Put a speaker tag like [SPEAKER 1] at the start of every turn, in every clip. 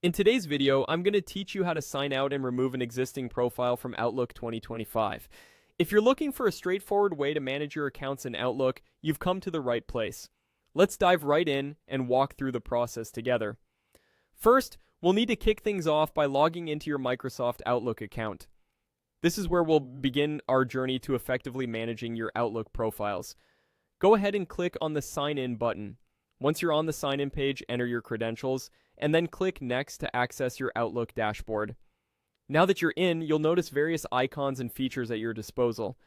[SPEAKER 1] In today's video, I'm going to teach you how to sign out and remove an existing profile from Outlook 2025. If you're looking for a straightforward way to manage your accounts in Outlook, you've come to the right place. Let's dive right in and walk through the process together. First, we'll need to kick things off by logging into your Microsoft Outlook account. This is where we'll begin our journey to effectively managing your Outlook profiles. Go ahead and click on the Sign In button. Once you're on the sign in page, enter your credentials, and then click Next to access your Outlook dashboard. Now that you're in, you'll notice various icons and features at your disposal.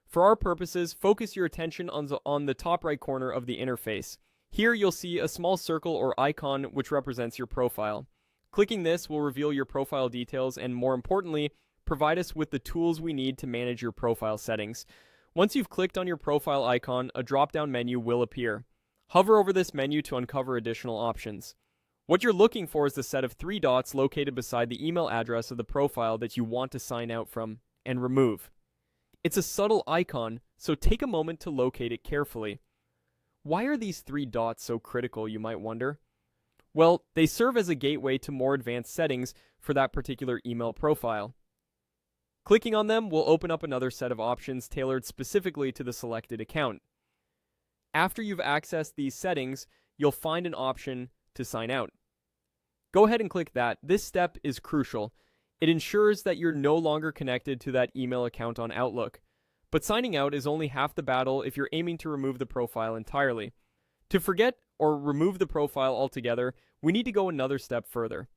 [SPEAKER 1] For our purposes, focus your attention on the top right corner of the interface. Here you'll see a small circle or icon which represents your profile. Clicking this will reveal your profile details and, more importantly, provide us with the tools we need to manage your profile settings. Once you've clicked on your profile icon, a drop-down menu will appear. Hover over this menu to uncover additional options. What you're looking for is the set of three dots located beside the email address of the profile that you want to sign out from and remove. It's a subtle icon, so take a moment to locate it carefully. Why are these three dots so critical, you might wonder? Well, they serve as a gateway to more advanced settings for that particular email profile. Clicking on them will open up another set of options tailored specifically to the selected account. After you've accessed these settings, you'll find an option to sign out. Go ahead and click that. This step is crucial. It ensures that you're no longer connected to that email account on Outlook. But signing out is only half the battle if you're aiming to remove the profile entirely. To forget or remove the profile altogether, we need to go another step further.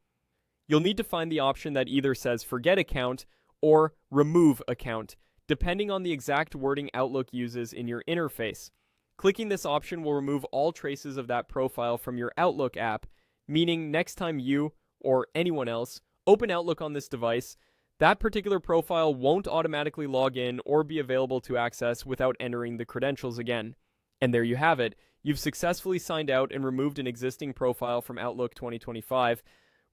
[SPEAKER 1] You'll need to find the option that either says Forget Account or Remove Account, depending on the exact wording Outlook uses in your interface. Clicking this option will remove all traces of that profile from your Outlook app, meaning next time you, or anyone else, open Outlook on this device, that particular profile won't automatically log in or be available to access without entering the credentials again. And there you have it. You've successfully signed out and removed an existing profile from Outlook 2025.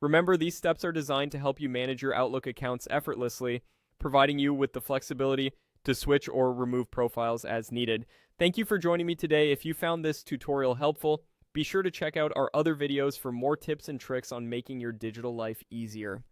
[SPEAKER 1] Remember, these steps are designed to help you manage your Outlook accounts effortlessly, providing you with the flexibility to switch or remove profiles as needed. Thank you for joining me today. If you found this tutorial helpful, be sure to check out our other videos for more tips and tricks on making your digital life easier.